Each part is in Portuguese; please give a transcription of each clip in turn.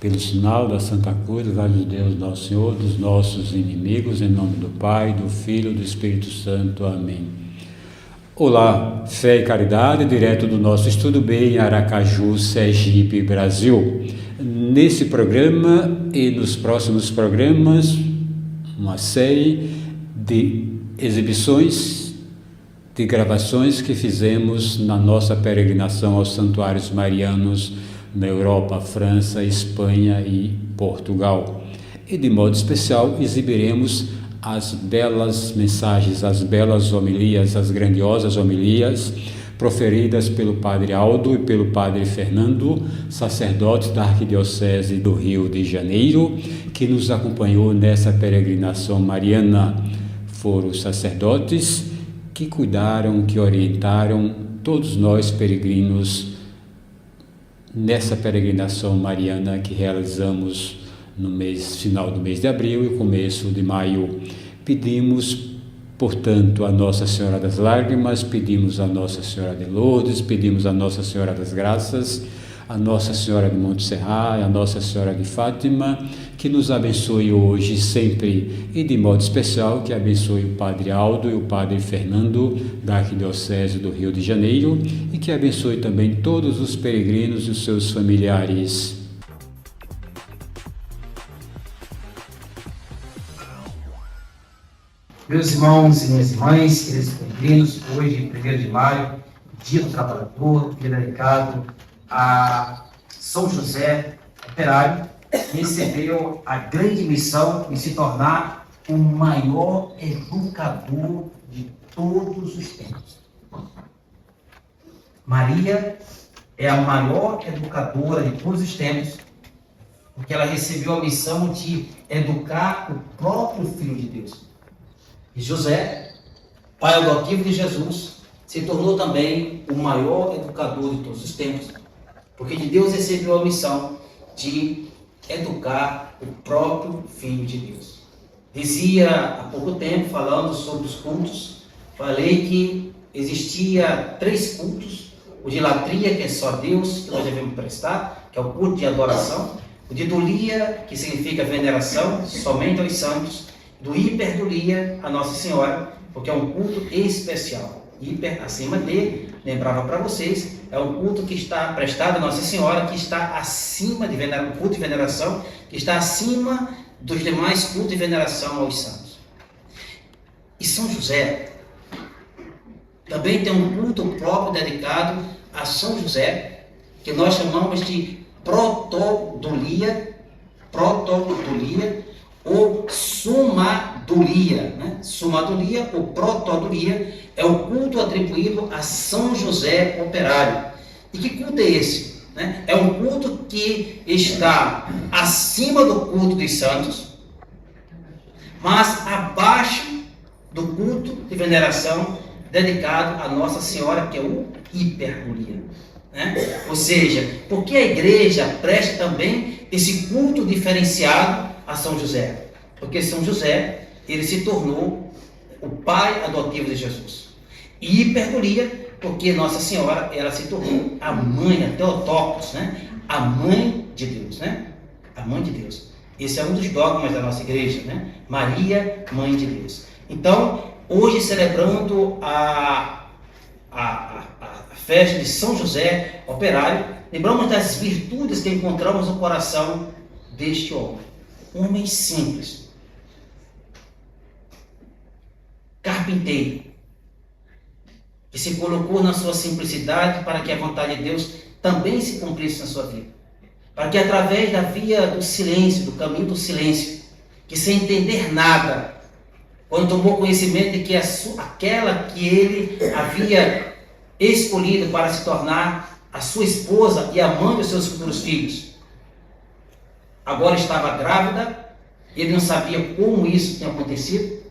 Pelo sinal da Santa Cruz, livrai-nos Deus, nosso Senhor, dos nossos inimigos, em nome do Pai, do Filho e do Espírito Santo. Amém. Olá, fé e caridade, direto do nosso Estudo B em Aracaju, Sergipe, Brasil. Nesse programa e nos próximos programas, uma série de exibições, de gravações que fizemos na nossa peregrinação aos santuários marianos na Europa, França, Espanha e Portugal. E de modo especial exibiremos as belas mensagens, as belas homilias, as grandiosas homilias proferidas pelo Padre Aldo e pelo Padre Fernando, sacerdotes da Arquidiocese do Rio de Janeiro, que nos acompanhou nessa peregrinação mariana. Foram os sacerdotes que cuidaram, que orientaram todos nós peregrinos nessa peregrinação mariana que realizamos no final do mês de abril e começo de maio. Pedimos, portanto, a Nossa Senhora das Lágrimas, pedimos a Nossa Senhora de Lourdes, pedimos a Nossa Senhora das Graças, a Nossa Senhora de Montserrat, a Nossa Senhora de Fátima, que nos abençoe hoje, sempre, e de modo especial que abençoe o Padre Aldo e o Padre Fernando da Arquidiocese do Rio de Janeiro e que abençoe também todos os peregrinos e os seus familiares. Meus irmãos e minhas irmãs, queridos peregrinos, hoje, 1º de maio, Dia do Trabalhador, dia dedicado a São José Operário, que recebeu a grande missão de se tornar o maior educador de todos os tempos. Maria é a maior educadora de todos os tempos, porque ela recebeu a missão de educar o próprio Filho de Deus. E José, pai adotivo de Jesus, se tornou também o maior educador de todos os tempos, porque de Deus recebeu a missão de educar o próprio Filho de Deus. Dizia há pouco tempo, falando sobre os cultos, falei que existia 3 cultos: o de latria, que é só Deus, que nós devemos prestar, que é o culto de adoração; o de dulia, que significa veneração, somente aos santos; do hiperdulia, a Nossa Senhora, porque é um culto especial. Hiper, acima de, lembrava para vocês, é um culto que está prestado a Nossa Senhora, que está acima de culto de veneração, que está acima dos demais cultos de veneração aos santos. E São José também tem um culto próprio dedicado a São José, que nós chamamos de protodulia ou sumadulia, né? Sumadulia ou protodulia é o culto atribuído a São José Operário. E que culto é esse? Né? É um culto que está acima do culto dos santos, mas abaixo do culto de veneração dedicado a Nossa Senhora, que é o hiperdulia. Né? Ou seja, porque a igreja presta também esse culto diferenciado a São José? Porque São José, ele se tornou o pai adotivo de Jesus. E hiperdulia, porque Nossa Senhora, ela se tornou a mãe, a Theotokos, né? A mãe de Deus, né? A mãe de Deus. Esse é um dos dogmas da nossa igreja, né? Maria, mãe de Deus. Então, hoje celebrando a festa de São José Operário, lembramos das virtudes que encontramos no coração deste homem. Um homem simples, carpinteiro, que se colocou na sua simplicidade para que a vontade de Deus também se cumprisse na sua vida. Para que através da via do silêncio, do caminho do silêncio, que sem entender nada, quando tomou conhecimento de que aquela que ele havia escolhido para se tornar a sua esposa e a mãe dos seus futuros filhos, agora estava grávida, ele não sabia como isso tinha acontecido,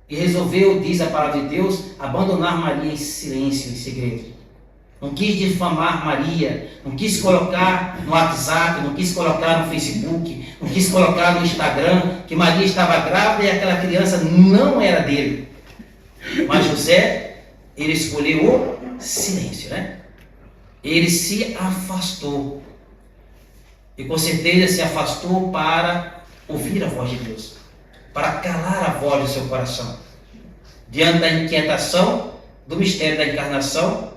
e resolveu, diz a palavra de Deus, abandonar Maria em silêncio, em segredo. Não quis difamar Maria, não quis colocar no WhatsApp, não quis colocar no Facebook, não quis colocar no Instagram que Maria estava grávida e aquela criança não era dele. Mas José, ele escolheu o silêncio, né? Ele se afastou. E com certeza se afastou para ouvir a voz de Deus, para calar a voz do seu coração, diante da inquietação do mistério da encarnação,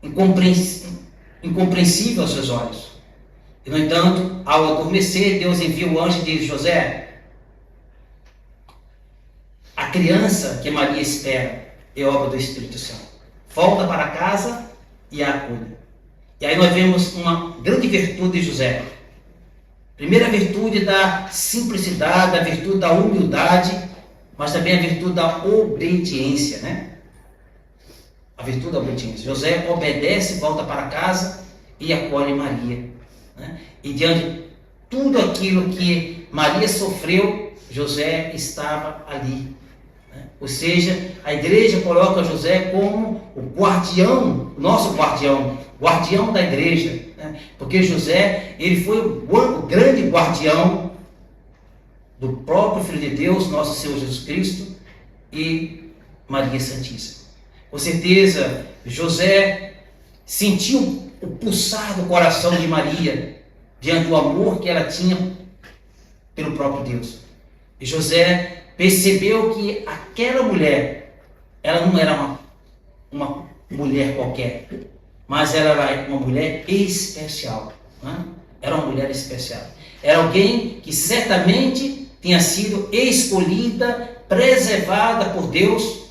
incompreensível aos seus olhos. E, no entanto, ao adormecer, Deus envia o anjo e diz: José, a criança que Maria espera é obra do Espírito Santo. Volta para casa e a acolhe. E aí nós vemos uma grande virtude de José. Primeira virtude da simplicidade, a virtude da humildade, mas também a virtude da obediência, né? A virtude da obediência. José obedece, volta para casa e acolhe Maria, né? E diante de tudo aquilo que Maria sofreu, José estava ali, né? Ou seja, a igreja coloca José como o guardião, nosso guardião da igreja, né? Porque José, ele foi o grande guardião do próprio Filho de Deus, nosso Senhor Jesus Cristo, e Maria Santíssima. Com certeza, José sentiu o pulsar do coração de Maria diante do amor que ela tinha pelo próprio Deus. E José percebeu que aquela mulher, ela não era uma mulher qualquer, mas ela era uma mulher especial, né? Era uma mulher especial. Era alguém que certamente tinha sido escolhida, preservada por Deus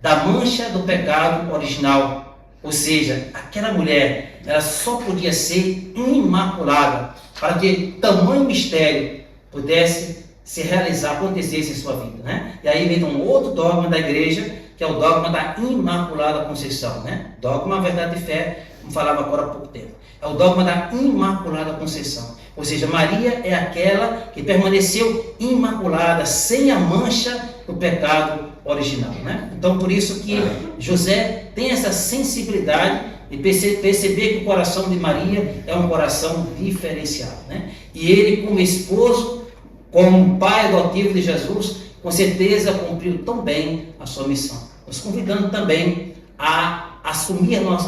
da mancha do pecado original. Ou seja, aquela mulher, ela só podia ser imaculada para que tamanho mistério pudesse se realizar, acontecesse em sua vida, né? E aí vem um outro dogma da igreja, que é o dogma da Imaculada Conceição, né? Dogma, verdade e fé, como falava agora há pouco tempo. É o dogma da Imaculada Conceição. Ou seja, Maria é aquela que permaneceu imaculada, sem a mancha do pecado original, né? Então, por isso que José tem essa sensibilidade de perceber que o coração de Maria é um coração diferenciado, né? E ele, como esposo, como pai adotivo de Jesus, com certeza cumpriu tão bem a sua missão, nos convidando também a assumirmos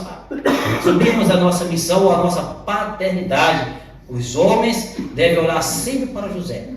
a nossa missão, a nossa paternidade. Os homens devem olhar sempre para José,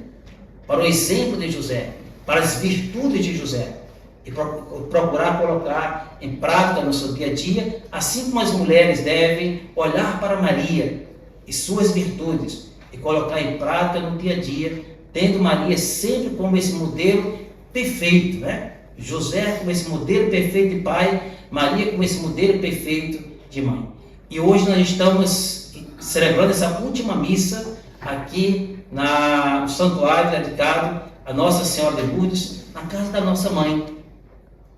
para o exemplo de José, para as virtudes de José, e procurar colocar em prática no seu dia a dia, assim como as mulheres devem olhar para Maria e suas virtudes e colocar em prática no dia a dia, tendo Maria sempre como esse modelo perfeito, né? José como esse modelo perfeito de pai, Maria como esse modelo perfeito de mãe. E hoje nós estamos celebrando essa última missa aqui no santuário dedicado a Nossa Senhora de Lourdes, na casa da nossa mãe.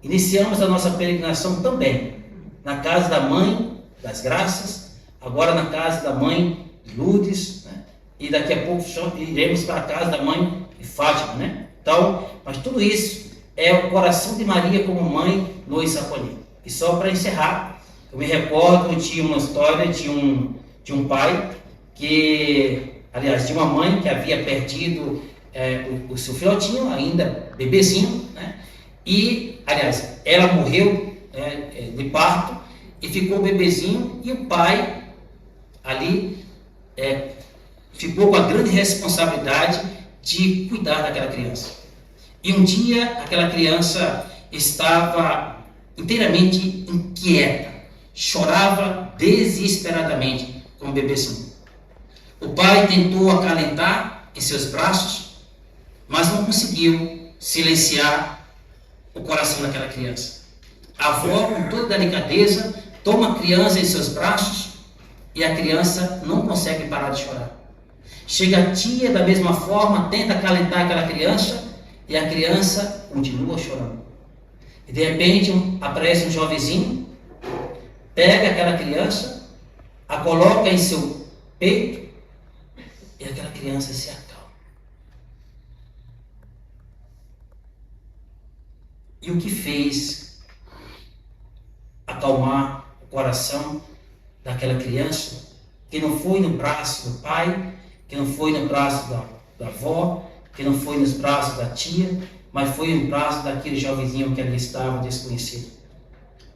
Iniciamos a nossa peregrinação também na casa da Mãe das Graças, agora na casa da Mãe de Lourdes, né? E daqui a pouco iremos para a casa da Mãe de Fátima, né? Então, mas tudo isso é o coração de Maria como mãe nos acolher. E só para encerrar, eu me recordo de uma história de um pai de uma mãe que havia perdido o seu filhotinho, ainda bebezinho, né? E, ela morreu de parto e ficou o bebezinho, e o pai ali ficou com a grande responsabilidade de cuidar daquela criança. E um dia aquela criança estava inteiramente inquieta, chorava desesperadamente com o bebezinho. O pai tentou acalentar em seus braços, mas não conseguiu silenciar o coração daquela criança. A avó, com toda delicadeza, toma a criança em seus braços e a criança não consegue parar de chorar. Chega a tia, da mesma forma, tenta acalentar aquela criança e a criança continua chorando. E de repente aparece um jovenzinho, pega aquela criança, a coloca em seu peito e aquela criança se acalma. E o que fez acalmar o coração daquela criança, que não foi no braço do pai, que não foi no braço da avó, que não foi nos braços da tia, mas foi no braço daquele jovenzinho que ali estava desconhecido.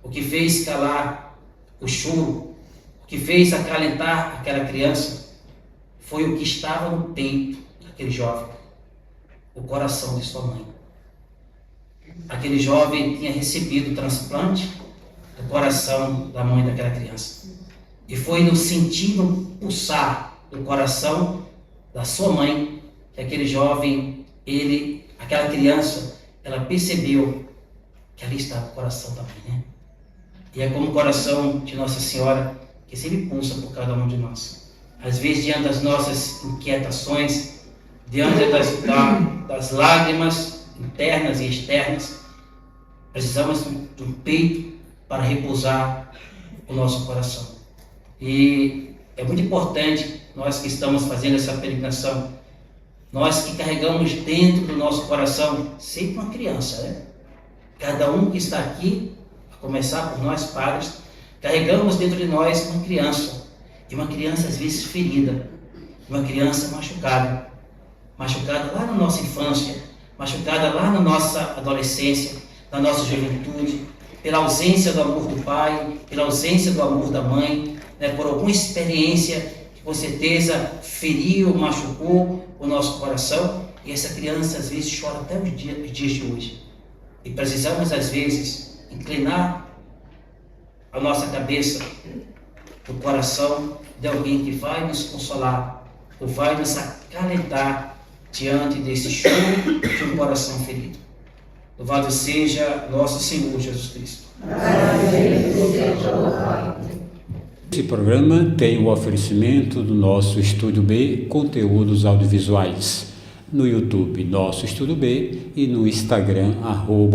O que fez calar o choro, o que fez acalentar aquela criança, foi o que estava no peito daquele jovem, o coração de sua mãe. Aquele jovem tinha recebido o transplante do coração da mãe daquela criança. E foi no sentido pulsar do coração da sua mãe que aquele jovem, aquela criança, ela percebeu que ali estava o coração da mãe, né? E é como o coração de Nossa Senhora que sempre pulsa por cada um de nós. Às vezes, diante das nossas inquietações, diante das lágrimas internas e externas, precisamos de um peito para repousar o nosso coração. E é muito importante, nós que estamos fazendo essa peregrinação, nós que carregamos dentro do nosso coração sempre uma criança, né? Cada um que está aqui, a começar por nós padres, carregamos dentro de nós uma criança, e uma criança às vezes ferida, uma criança machucada lá na nossa infância, machucada lá na nossa adolescência, na nossa juventude, pela ausência do amor do pai, pela ausência do amor da mãe, né, por alguma experiência que com certeza feriu, machucou o nosso coração, e essa criança às vezes chora até os dias de hoje. E precisamos às vezes inclinar a nossa cabeça no coração de alguém que vai nos consolar, ou vai nos acalentar diante desse choro de um coração ferido. Louvado seja nosso Senhor Jesus Cristo. Esse programa tem o oferecimento do nosso Estúdio B, conteúdos audiovisuais, no YouTube Nosso Estúdio B e no Instagram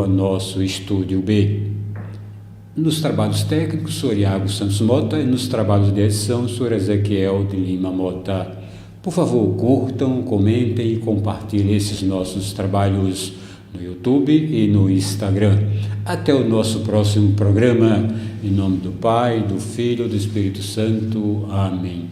@Nosso Estúdio B. Nos trabalhos técnicos, Sr. Iago Santos Mota, e nos trabalhos de edição, Sr. Ezequiel de Lima Mota. Por favor, curtam, comentem e compartilhem esses nossos trabalhos no YouTube e no Instagram. Até o nosso próximo programa. Em nome do Pai, do Filho e do Espírito Santo. Amém.